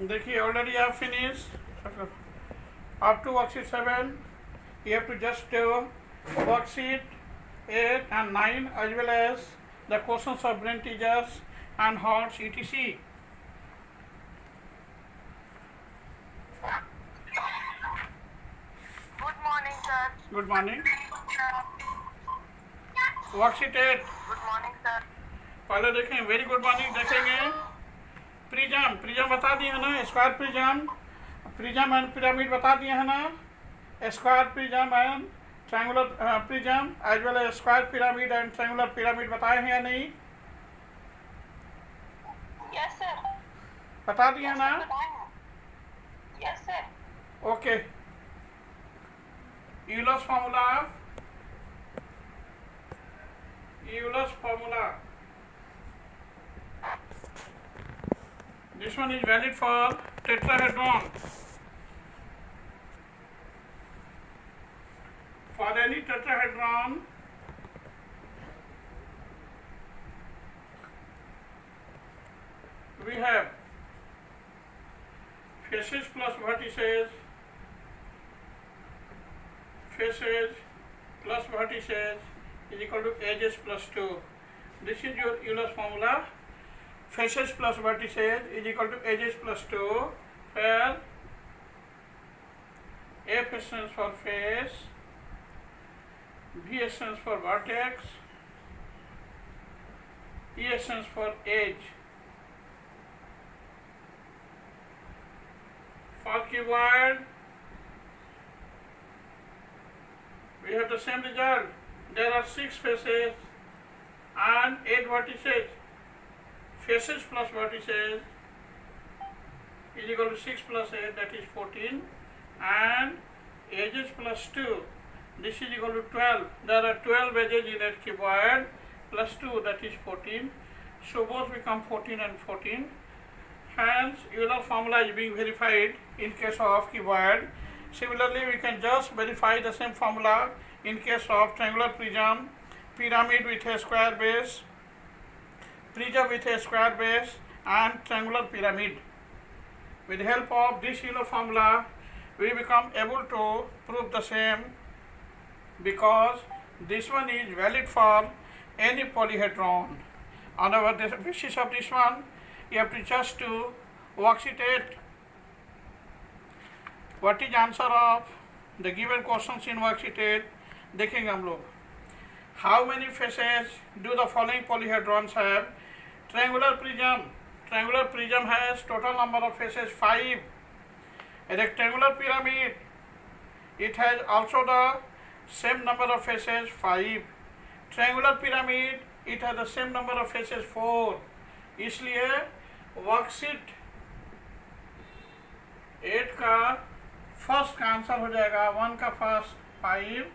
देखिए already I have finished up to worksheet 7. You have to just do worksheet 8 and 9 as well as the questions of brain teasers and hearts etc. Good morning, sir. Good morning. Worksheet 8 Good morning, sir. पहले देखें very good morning देखेंगे prism prism बता दिए है ना square prism and pyramid बता दिए है ना square prism and triangular prism as well as square pyramid and triangular pyramid बताए हैं या नहीं Yes, sir. बता दिए है ना Yes, sir. Okay Euler's formula this one is valid for tetrahedron. For any tetrahedron we have faces plus vertices is equal to edges plus 2. This is your Euler's formula. Faces plus vertices is equal to edges plus 2, where F stands for face, V stands for vertex, E stands for edge. For cuboid, we have the same result. There are 6 faces and 8 vertices. Faces plus vertices is equal to 6 plus 8, that is 14, and edges plus 2, this is equal to 12. There are 12 edges in a cuboid plus 2, that is 14. So both become 14 and 14. Hence Euler formula is being verified in case of cuboid. Similarly, we can just verify the same formula in case of triangular prism, pyramid with a square base, prism with a square base, and triangular pyramid. With the help of this Euler formula, we become able to prove the same, because this one is valid for any polyhedron. On the basis of this one, you have to just do worksheet 8. What is answer of the given questions in worksheet 8? देखेंगे हम लोग. How many faces do the following polyhedrons have? Triangular prism has total number of faces 5. A rectangular pyramid, it has also the same number of faces 5. Triangular pyramid, it has the same number of faces 4. इसलिए worksheet 8 का first का answer हो जाएगा 1 का first 5,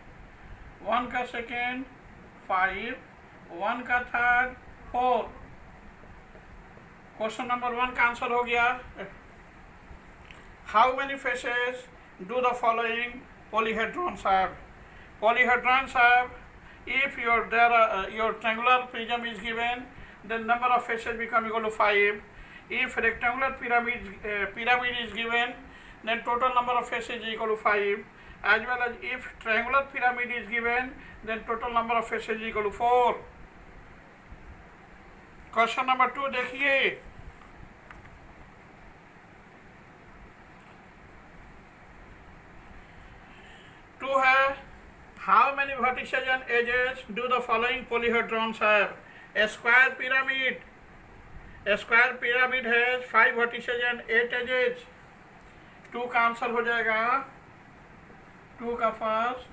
1 का second 5, 1 का third 4. Question number 1 का answer हो गया. How many faces do the following polyhedrons have? Polyhedrons have, if your triangular prism is given, then number of faces become equal to 5. If rectangular pyramid is given, then total number of faces is equal to 5. As well as if triangular pyramid is given, then total number of faces is equal to 4. Question number 2 देखिए. To है, how many vertices and edges do the following polyhedrons have? A square pyramid has 5 vertices and 8 edges. 2 का answer हो जाएगा 2 का first.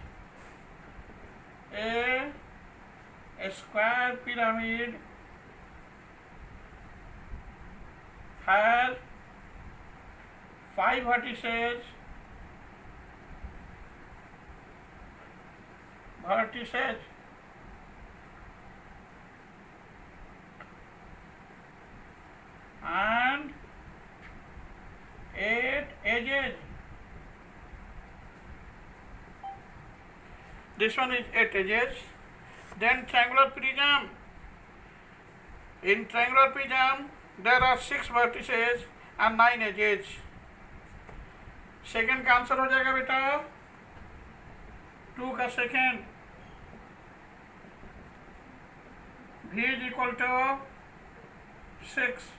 A square pyramid has 5 vertices and 8 edges. This one is 8 edges. Then triangular prism. In triangular prism, there are 6 vertices and 9 edges. Second का answer हो जाएगा बेटा 2 का second, v is equal to 6,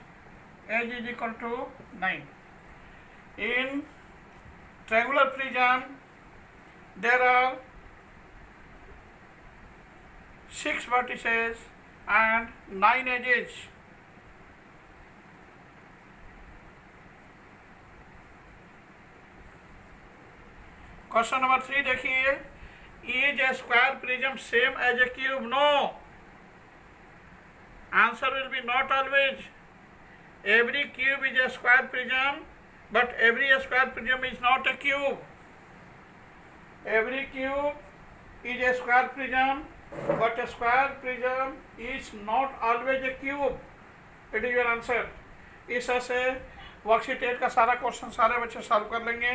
edge is equal to 9. In triangular prism there are 6 vertices and 9 edges. Question number 3 देखिए, is a square prism same as a cube? No, answer will be not always. Every cube is a square prism, but every square prism is not a cube. Every cube is a square prism, but a square prism is not always a cube. It is your answer. इस तरह से worksheet 8 का सारा question सारे बच्चे solve कर लेंगे.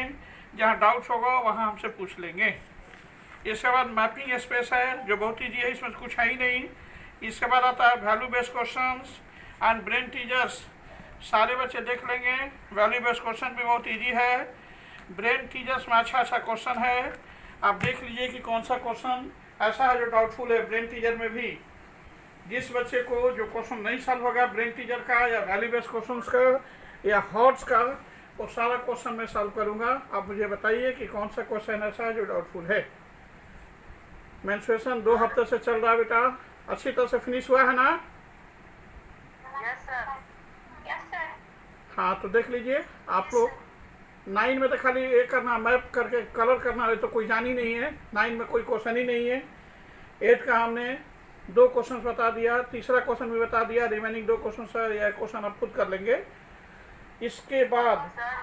जहाँ डाउट्स होगा वहाँ हमसे पूछ लेंगे. इसके बाद मैपिंग स्पेस है जो बहुत ईजी है, इसमें कुछ है ही नहीं. इसके बाद आता है value based questions and brain teasers. सारे बच्चे देख लेंगे. वैल्यू बेस्ड क्वेश्चन भी बहुत ईजी है. ब्रेन टीजर्स में अच्छा अच्छा क्वेश्चन है. आप देख लीजिए कि कौन सा क्वेश्चन ऐसा है जो डाउटफुल है. ब्रेन टीजर में भी जिस बच्चे को जो क्वेश्चन नहीं सॉल्व होगा ब्रेन टीजर का या वैल्यू बेस्ड क्वेश्चंस का या हॉट्स का, वो सारा क्वेश्चन मैं सॉल्व करूंगा. आप मुझे बताइए कि कौन सा क्वेश्चन ऐसा है जो डाउटफुल है. मेंस्ट्रुएशन 2 हफ्ते से चल रहा है बेटा, अच्छी तरह से फिनिश हुआ है ना? Yes, sir. Yes, sir. हाँ, तो देख लीजिए आप लोग. 9 में तो खाली ये करना, मैप करके कलर करना है, तो कोई जान ही नहीं है. 9 में कोई क्वेश्चन ही नहीं है. 8 का हमने 2 क्वेश्चन बता दिया, तीसरा क्वेश्चन भी बता दिया. रिमेनिंग 2 क्वेश्चन सर या क्वेश्चन आप खुद कर लेंगे. इसके बाद Sir,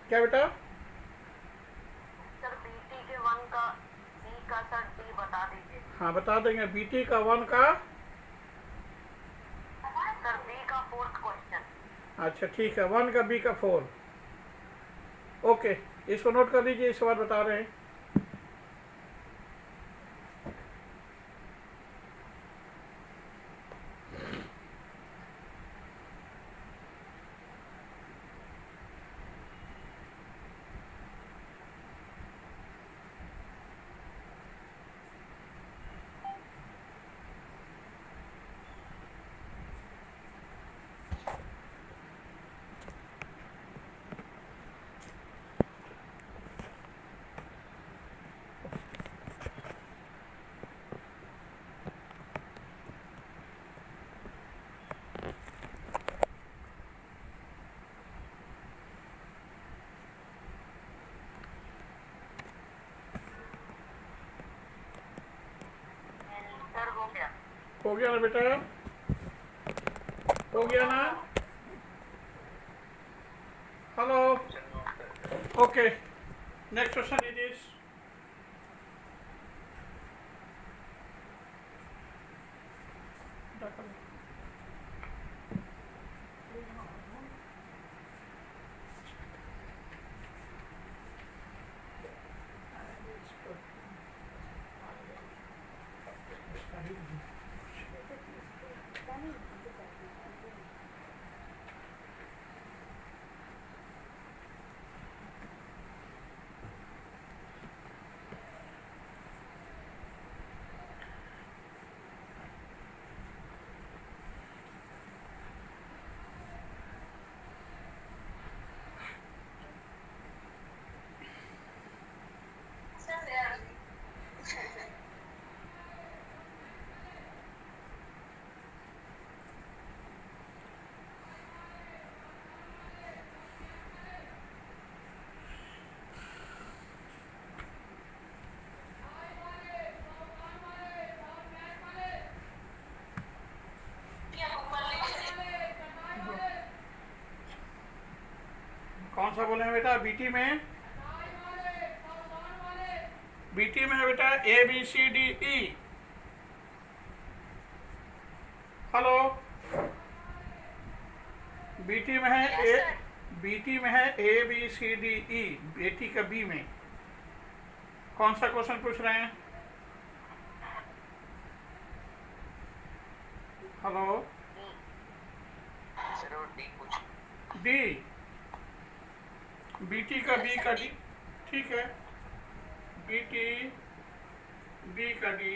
क्या बेटा? sir, BT के 1 का C का सर D बता दीजिए. हाँ, बता देंगे. बीटी का 1 का, सर B का 4th क्वेश्चन. अच्छा ठीक है. 1 का, बी का 4. ओके, इसको नोट कर लीजिए. इस बार बता रहे हैं. सर हो गया. हो गया ना बेटा? हो गया ना? Hello. Okay, next question is this. कौन सा बोले हैं बेटा? बीटी में, बीटी में है बेटा ABCDE. हेलो, बीटी में है Yes, sir. बीटी में है ABCDE. बेटी का बी में कौन सा क्वेश्चन पूछ रहे हैं? हेलो, सर वो D पूछ. डी, बी टी का बी का डी, ठीक है, बी टी बी का D.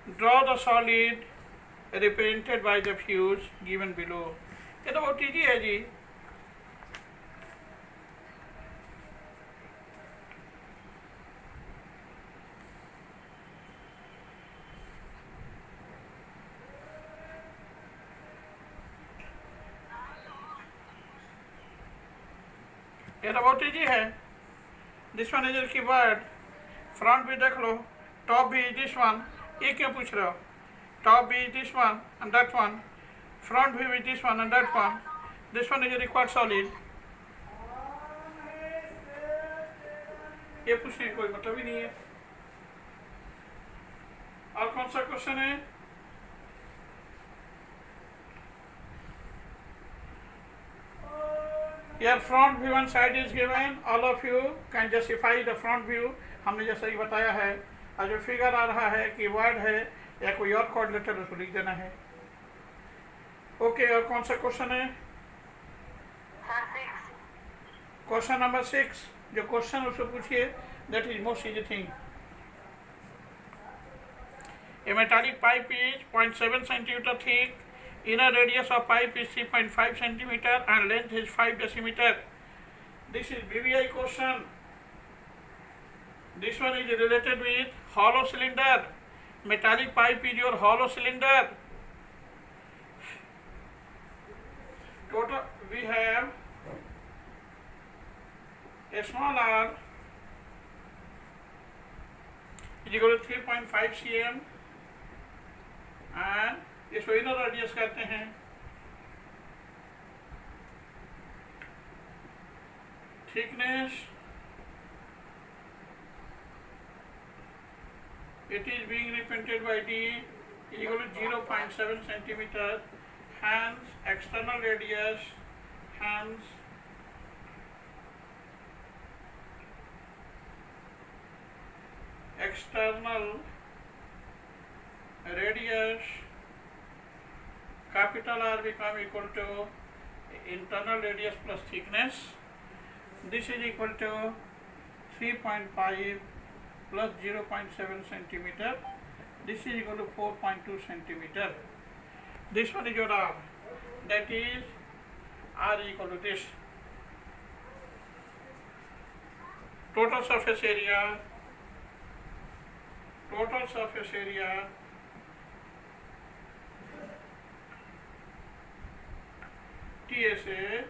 Draw the solid represented by the fuse given below. ये तो बहुत ईजी है जी। ये तो बहुत ईजी है। This one is keyword, front भी देख लो, टॉप भी इज दिस वन। ये क्यों पूछ रहे हो? टॉप भी is this one and that one, front भी is this one and that one. This one is required solid. ये पूछने का कोई मतलब ही नहीं है। और कौन सा क्वेश्चन है? Your front view and side is given. All of you can justify the front view. हमने जैसा ही बताया है, और जो फिगर आ रहा है कि वर्ड है या कोई और कोऑर्डिनेटर उसको लिख देना है। ओके, और कौन सा क्वेश्चन है? Question number 6। जो क्वेश्चन उसको पूछिए, that is most easy thing. A metallic pipe is 0.7 centimeter thick. Inner radius of pipe is 3.5 centimeter and length is 5 decimeter. This is BVI question. This one is related with hollow cylinder. Metallic pipe is your hollow cylinder. Total we have a small r is equal to 3.5 cm and इसको inner radius कहते हैं। Thickness it is being represented by D is equal to 0.7 centimeter. Hence external radius, hence external radius capital R become equal to internal radius plus thickness. This is equal to 3.5 plus 0.7 centimeter. This is equal to 4.2 centimeter. This one is your R. That is R equal to this. Total surface area. Total surface area TSA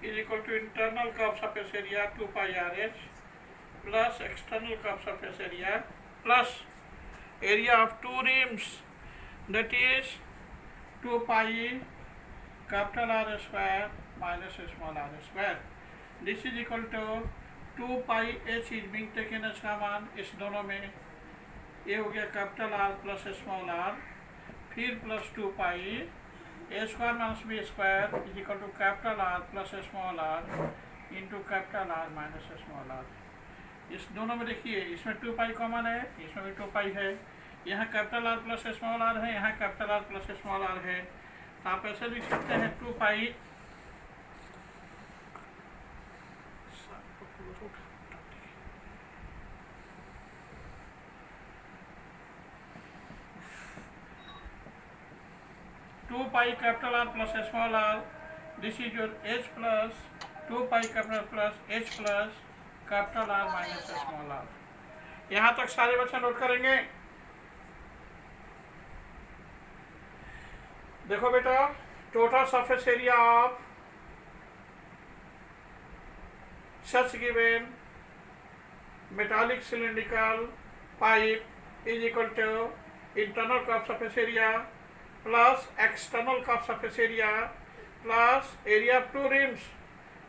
is equal to internal curve surface area 2 pi RH plus external curve surface area plus area of two rims, that is 2 pi capital R square minus small r square. This is equal to 2 pi h is being taken as common। इस दोनों में ये हो गया capital R plus small r, फिर plus 2 pi a square minus B square is equal to capital R plus small r into capital R minus small r। इस दोनों में देखिए, इसमें 2 पाई कॉमन है, इसमें भी 2 पाई है। यहाँ capital R plus small r है, यहाँ capital R plus small r है। तो आप ऐसे लिख सकते हैं 2 पाई capital R plus small r. This is your h plus 2 pi capital plus h plus capital R minus small r. यहाँ तक सारे बच्चे नोट करेंगे। देखो बेटा, total surface area of such given metallic cylindrical pipe is equal to internal curve surface area plus external curve surface area plus area of two rims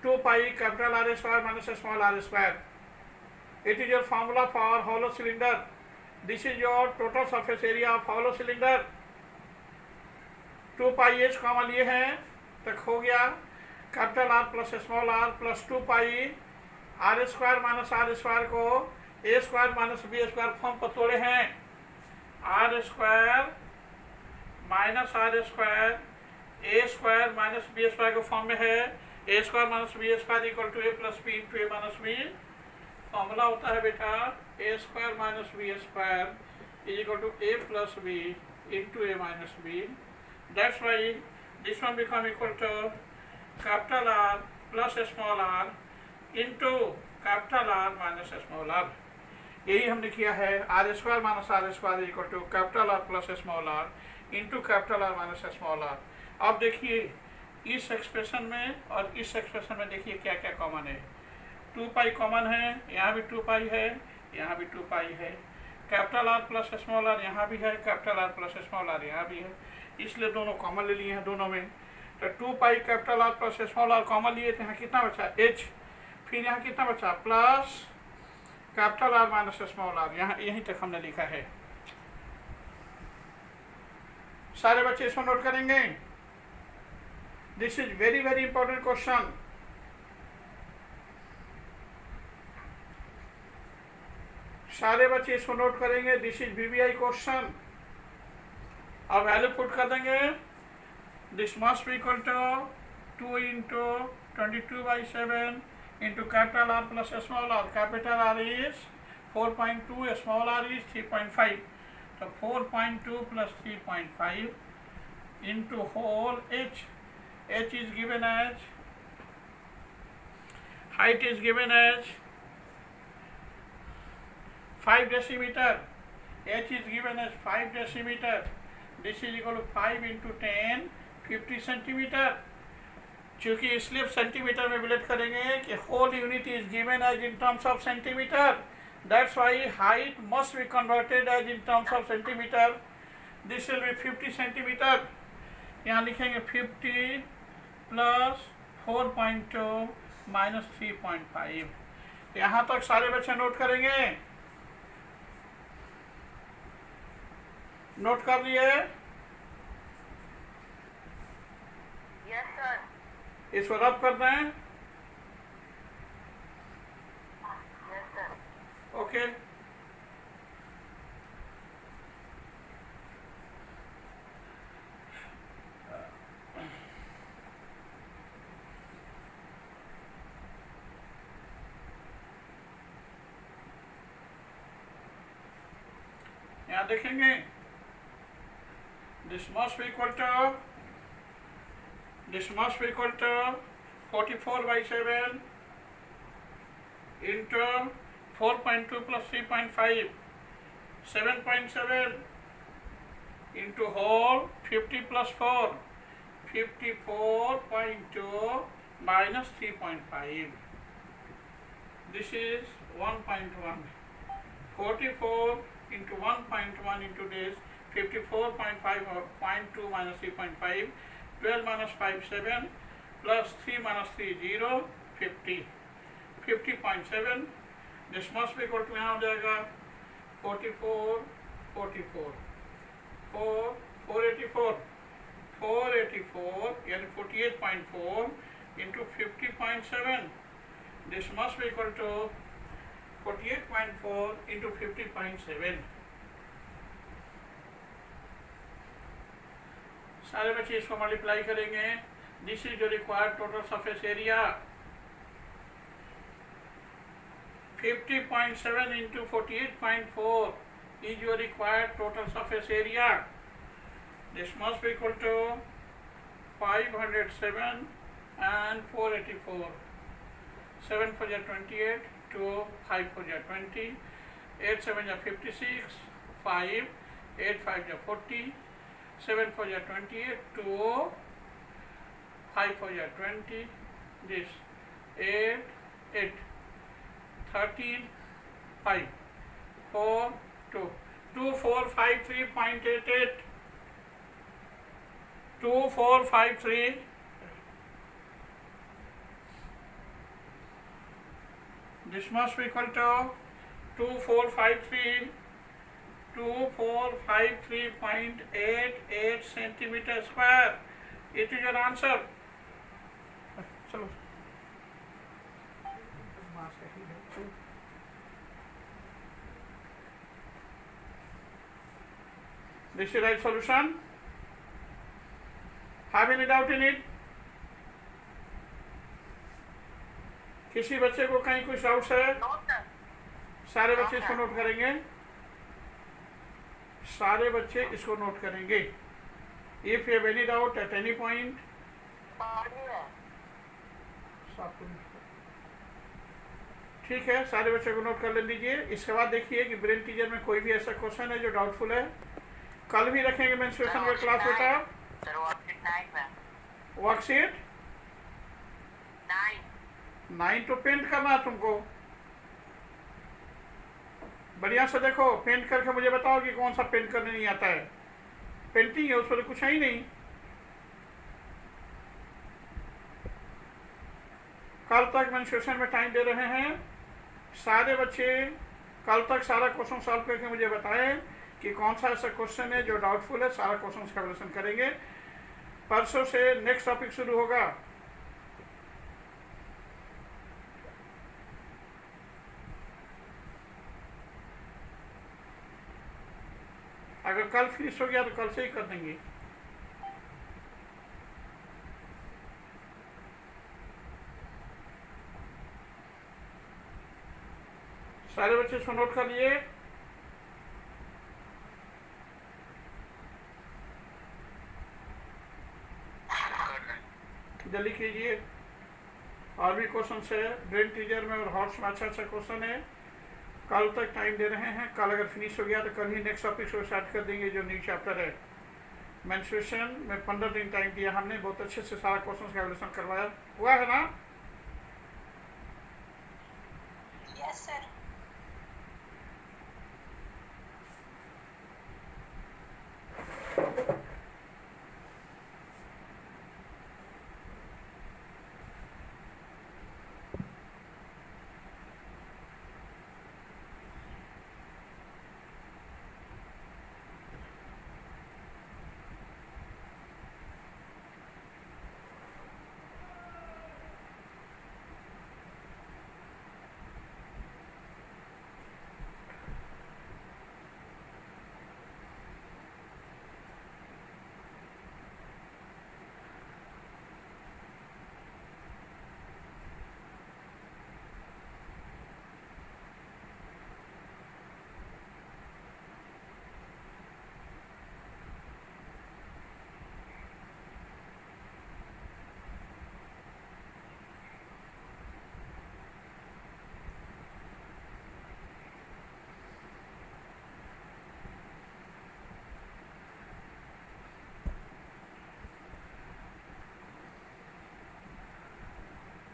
2 pi capital R square minus small r square. It is your formula for hollow cylinder. This is your total surface area of hollow cylinder. 2 pi h common लिए हैं, तक हो गया capital R plus small r plus 2 pi r square minus r square को a square minus B square form पर तोड़े हैं। R square minus r square a square minus B square के फॉर्म में है। A square minus B square equal to a plus b into a minus b. Formula होता है बेटा ए square minus B square is equal to a plus b into a minus b. That's why this one become equal to capital R plus small r into capital R minus small r. यही हमने किया है। R square minus r square equal to capital R plus small r into capital R minus small r. अब देखिए इस expression में और इस एक्सप्रेशन में देखिए क्या क्या कॉमन है। 2 पाई कॉमन है, यहाँ भी 2 पाई है, यहाँ भी 2 पाई है। Capital R plus small r यहाँ भी है, capital R plus small r यहाँ भी है, इसलिए दोनों कॉमन ले लिए हैं दोनों में। तो 2 pi capital R plus small r common लिए थे, यहाँ कितना बचा h, फिर यहाँ कितना बचा plus capital R minus small r. यहाँ यहीं तक हमने लिखा है। सारे बच्चे इसको नोट करेंगे। This is very very important question. सारे बच्चे इसको नोट करेंगे। This is VVI question. अब वैल्यू पुट कर देंगे। This must be equal to 2 into 22/7 into capital R plus small r. Capital R is 4.2, small r is 3.5। तो 4.2 plus 3.5 into whole h. H is given as, height is given as 5 decimeter. H is given as 5 decimeter. This is equal to 5 into 10, 50 centimeter. चूँकि इसलिए centimetre में bill rate करेंगे कि whole unit is given as in terms of centimeter. That's why height must be converted as in terms of centimeter. This will be 50 centimeter. यहाँ लिखेंगे 50 plus 4.2 minus 3.5। यहाँ तक सारे बच्चे नोट करेंगे। नोट कर लिए? Yes sir. इसको रब कर दें। Yes sir. ओके। यहाँ देखेंगे this must be equal to 44/7 into 4.2 plus 3.5, 7.7 into whole 50 plus 4, 54.2 minus 3.5. This is 1.1. 44 into 1.1 into this 54.5 or 0.2 minus 3.5, 12 minus 5 7 plus 3 minus 3 0, 50, 50.7. This must be equal to यहाँ हो जाएगा 44 44 4 484 484 यानी 48.4 into 50.7. This must be equal to 48.4 into 50.7. सारे बच्चे इसको multiply करेंगे। This is जो required total surface area 50.7 into 48.4 is your required total surface area. This must be equal to 507 and 484. 7 for 28, 2 5 for 20, 8 7 56, 5 8 5 40, 7 for 28, 2 5 for 20, this 8 8 13 5 4 2 2453.88 2453. This must be equal to 2453.88 centimeter square. It is your answer. चलो this is right solution. Have any doubt in it? किसी बच्चे को कहीं कुछ doubts है? No sir. सारे बच्चे इसको नोट करेंगे, सारे बच्चे इसको नोट करेंगे। If you have any doubt at any point, ठीक है, सारे बच्चों को नोट कर ले लीजिए। इसके बाद देखिए कि ब्रेन टीचर में कोई भी ऐसा क्वेश्चन है जो डाउटफुल है, कल भी रखेंगे मेंस्ट्रुएशन का क्लास बेटा। वर्कशीट 9 तो पेंट करना है तुमको। बढ़िया से देखो, पेंट करके मुझे बताओ कि कौन सा पेंट करने नहीं आता है। पेंटिंग है, उसमें कुछ है ही नहीं। कल तक मेंस्ट्रुएशन में टाइम दे रहे हैं, सारे बच्चे कल तक सारा क्वेश्चन सॉल्व करके मुझे बताएं कि कौन सा ऐसा क्वेश्चन है जो डाउटफुल है। सारा क्वेश्चन का सॉल्यूशन करेंगे। परसों से नेक्स्ट टॉपिक शुरू होगा। अगर कल फिनिश हो गया तो कल से ही कर देंगे। सारे बच्चे इसको नोट कर लिए। जल्दी कीजिए। और भी क्वेश्चन है ब्रेन टीजर में और हॉर्स में, अच्छा अच्छा क्वेश्चन है। कल तक टाइम दे रहे हैं। कल अगर फिनिश हो गया तो कल ही नेक्स्ट टॉपिक को स्टार्ट कर देंगे जो न्यू चैप्टर है। मेंस्ट्रुएशन में 15 दिन टाइम दिया हमने, बहुत अच्छे से सारा क्वेश्चन का एवोल्यूशन करवाया हुआ है ना? Yes sir.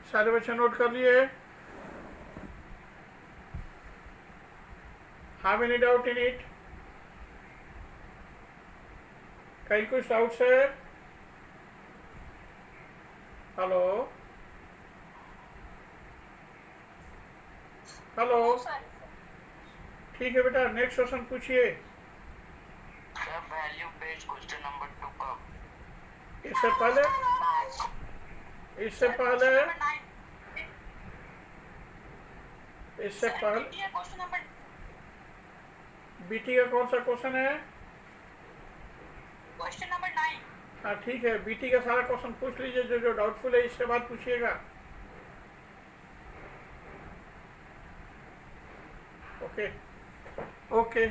सारे बच्चे नोट कर लिए? Have any doubt in it? कहीं कुछ डाउट्स है? हेलो हेलो, ठीक है बेटा, नेक्स्ट क्वेश्चन पूछिए। वैल्यू पेज क्वेश्चन नंबर 2 का इससे पहले इससे पहले बीटी का कौन सा क्वेश्चन है? Question number 9। हाँ ठीक है, बीटी का सारा क्वेश्चन पूछ लीजिए, जो जो डाउटफुल है इसके बाद पूछिएगा। Okay okay.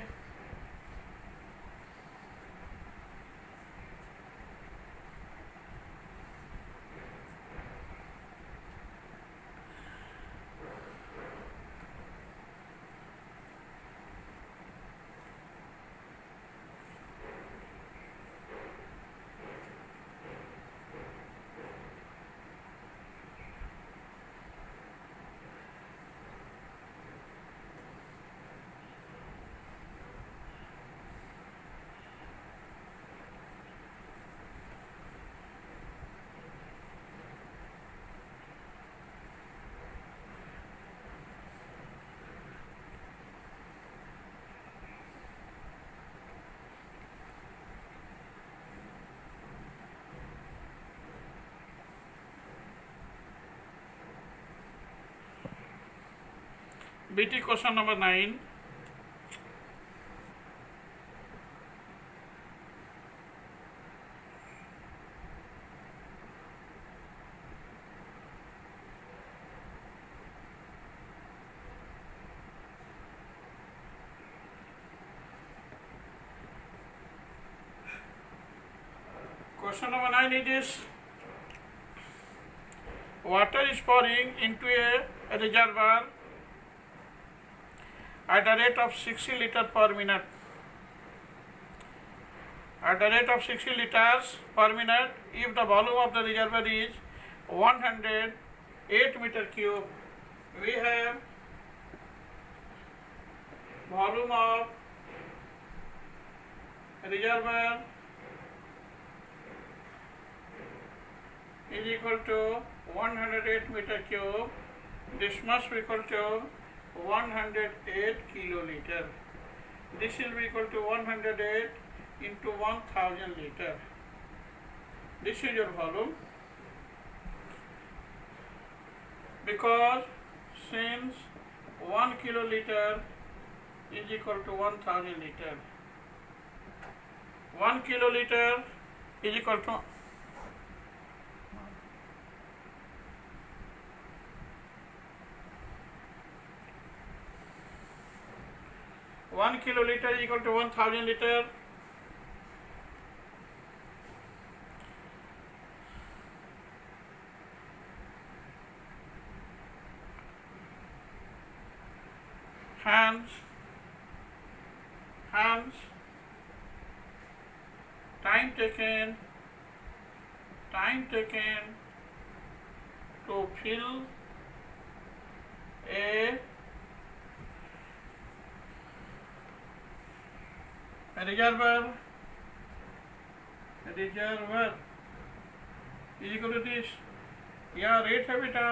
BT question number 9. Question number 9 is this. Water is pouring into a reservoir at a rate of 60 liters per minute. At the rate of 60 liters per minute, if the volume of the reservoir is 108 meter cube, we have volume of reservoir is equal to 108 meter cube. This must be equal to 108 kiloliter. This will be equal to 108 into 1000 liter. This is your volume, because since 1 kiloliter is equal to 1000 liter, 1 kiloliter is equal to 1 kiloliter is equal to 1000 liter. Hence, time taken to fill a reservoir is equal to this. यहाँ rate है बेटा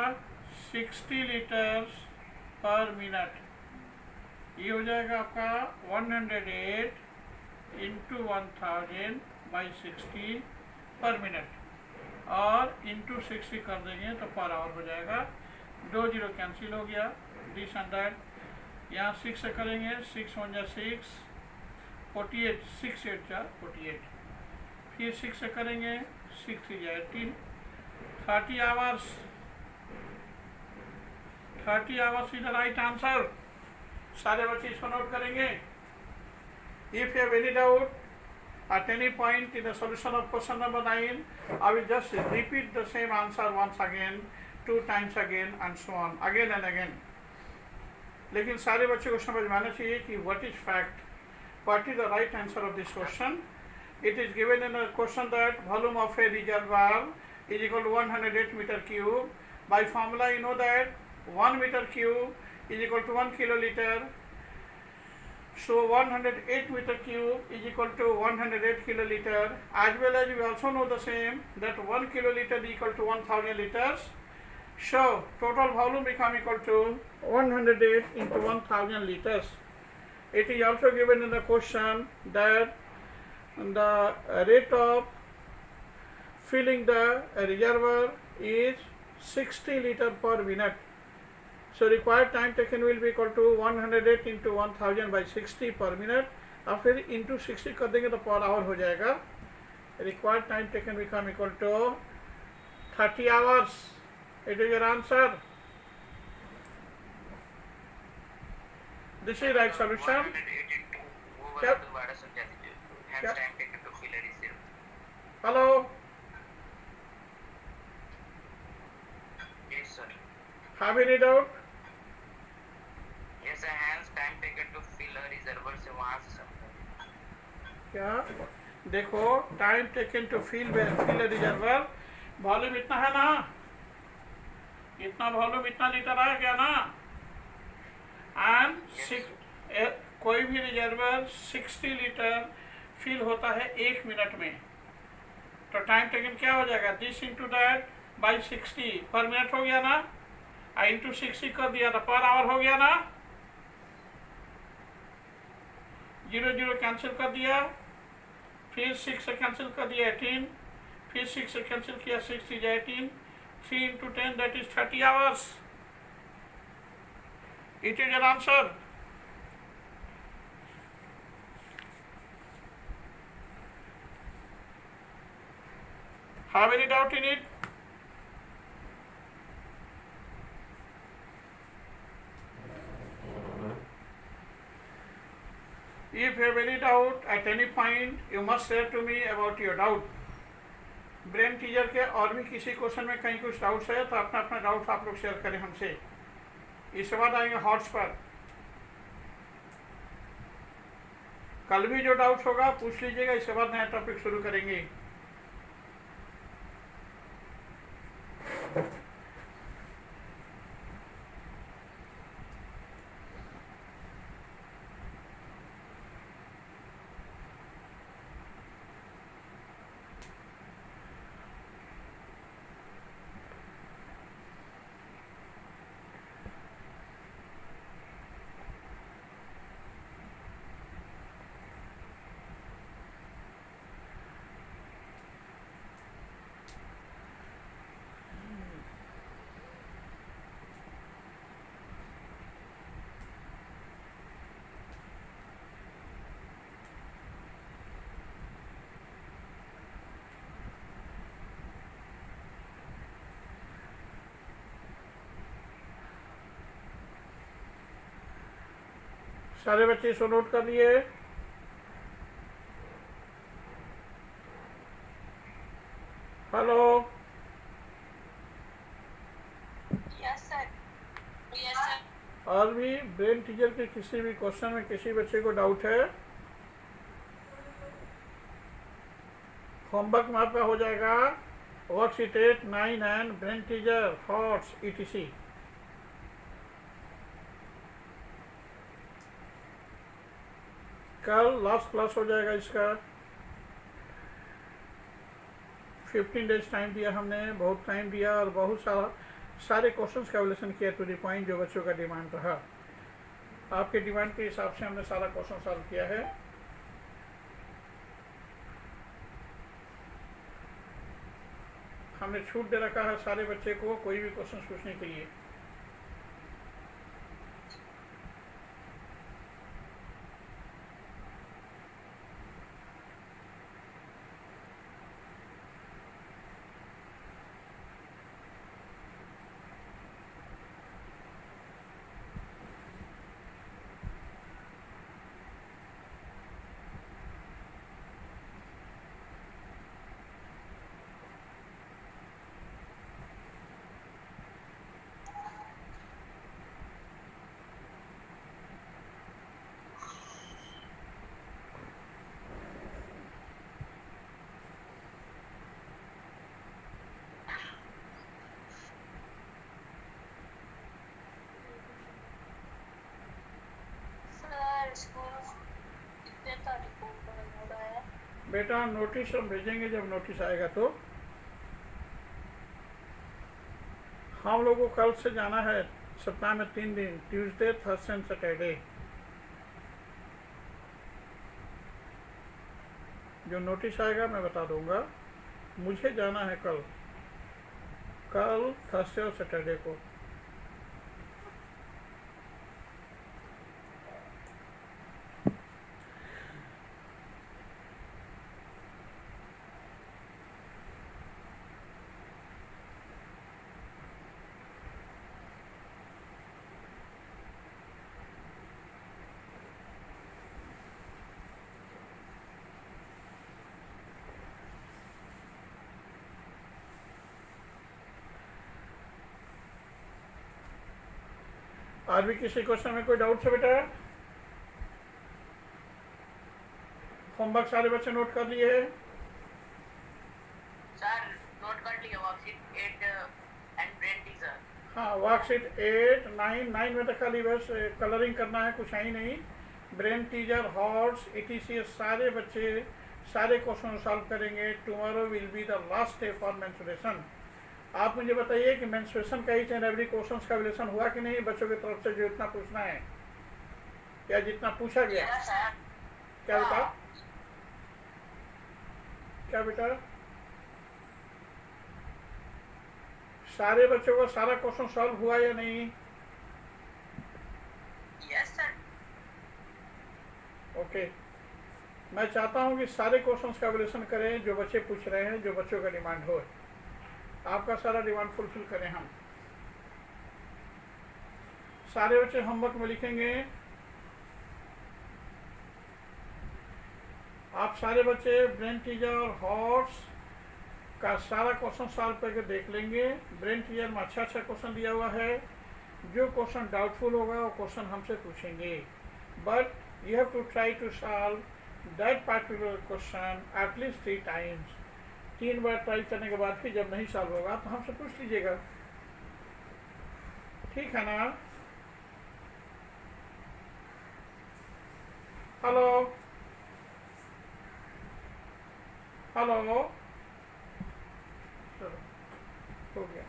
60 litres पर minute. ये हो जाएगा आपका 108 into 1000 by 60 पर minute, और इंटू 60 कर देंगे तो पर आवर हो जाएगा. 2 जीरो कैंसिल हो गया, दिस एंड दैट. यहाँ 6 से करेंगे, 6 1 जा 6, 48, 6 8 जा 48. फिर 6 से करेंगे, 6 3 जा 18, 30 hours. 30 hours is the right answer. सारे बच्चे इसको नोट करेंगे. If you have any doubt at any point in the solution of question number 9, I will just repeat the same answer once again, 2 times again, and so on, again and again. लेकिन सारे बच्चों को समझ में आना चाहिए कि what is fact, what is the right answer of this question. It is given in a question that volume of a reservoir is equal to 108 meter cube. By formula you know that 1 meter cube is equal to 1 kiloliter. So 108 meter cube is equal to 108 kiloliter. As well as we also know the same, that 1 kiloliter is equal to 1000 liters. So total volume become equal to 108 into 1000 liters. It is also given in the question that the rate of filling the reservoir is 60 liter per minute. So required time taken will be equal to 108 into 1000 by 60 per minute. और फिर into 60 कर देंगे तो per hour हो जाएगा. Required time taken become equal to 30 hours. It is your answer. This is right solution. Hello. Yes sir. Have any doubt? Yes sir. Hence time taken to fill a reservoir से वहाँ से समझा. क्या देखो, time taken to fill a reservoir, volume इतना है ना, इतना वॉल्यूम इतना लीटर आ गया ना. एंड कोई भी रिजर्वर 60 लीटर फिल होता है 1 मिनट में. तो टाइम टेकन क्या हो जाएगा, दिस इंटू दैट बाई 60 पर मिनट हो गया ना, इंटू 60 कर दिया तो पर आवर हो गया ना. 0 0 कैंसिल कर दिया, फिर 6 से कैंसिल कर दिया 18, फिर 6 से कैंसिल किया 6 3 18, 3 into 10 that is 30 hours. It is your answer. Have any doubt in it? If you have any doubt at any point, you must say to me about your doubt. Brain teacher के और भी किसी question में कहीं कुछ doubts है तो अपना अपना डाउट आप लोग शेयर करें हमसे। इसके बाद आएंगे हॉट्स पर। कल भी जो डाउट्स होगा पूछ लीजिएगा, इसके बाद नया टॉपिक शुरू करेंगे। सारे बच्चे इसको नोट कर लिए? Hello, yes sir, yes sir. और भी ब्रेन टीचर के किसी भी क्वेश्चन में किसी बच्चे को डाउट है, होमवर्क में आपका हो जाएगा worksheet 8, 9 and brain teacher thoughts ETC। कल लास्ट क्लास हो जाएगा इसका। 15 डेज टाइम दिया हमने, बहुत टाइम दिया और बहुत सारे क्वेश्चंस का एवल्यूशन किया टू द पॉइंट जो बच्चों का डिमांड रहा। आपके डिमांड के हिसाब से हमने सारा क्वेश्चन सॉल्व किया है। हमने छूट दे रखा है सारे बच्चे को कोई भी क्वेश्चन पूछने के लिए। सर स्कूल कितने तारीख को ओपन हो रहा है? बेटा नोटिस हम भेजेंगे जब नोटिस आएगा तो। हम लोगों को कल से जाना है सप्ताह में 3 दिन, ट्यूसडे, थर्सडे एंड सैटरडे। जो नोटिस आएगा मैं बता दूंगा। मुझे जाना है कल थर्सडे और सैटरडे को। आज भी किसी क्वेश्चन में कोई डाउट है बेटा? होमवर्क सारे बच्चे नोट कर लिए है? सर नोट कर लिया वर्कशीट 8 एंड ब्रेन टीचर। हाँ, वर्कशीट 8, 9 में तो खाली बस कलरिंग करना है, कुछ है ही नहीं। ब्रेन टीचर, हॉट्स, ETC सारे बच्चे सारे क्वेश्चन सॉल्व करेंगे। Tomorrow will be the last day for menstruation. आप मुझे बताइए कि मेंस्ट्रुएशन का ईच एंड एवरी क्वेश्चन का एवल्यूशन हुआ कि नहीं बच्चों की तरफ से, जो इतना पूछना है या जितना पूछा गया? Yes sir. क्या बेटा? क्या बेटा? सारे बच्चों का सारा क्वेश्चन सॉल्व हुआ या नहीं? Yes sir. ओके, मैं चाहता हूं कि सारे क्वेश्चंस का एवल्यूशन करें जो बच्चे पूछ रहे हैं, जो बच्चों का डिमांड हो। आपका सारा डिमांड फुलफिल करें हम। सारे बच्चे होमवर्क में लिखेंगे। आप सारे बच्चे ब्रेन टीचर और हॉट्स का सारा क्वेश्चन सॉल्व करके देख लेंगे। ब्रेन टीयर में अच्छा अच्छा क्वेश्चन दिया हुआ है। जो क्वेश्चन डाउटफुल होगा वो क्वेश्चन हमसे पूछेंगे, but you have to try to solve that particular question at least 3 times. 3 बार ट्राई करने के बाद फिर जब नहीं सॉल्व होगा तो हमसे पूछ लीजिएगा, ठीक है ना? हेलो हेलो, चलो हो गया।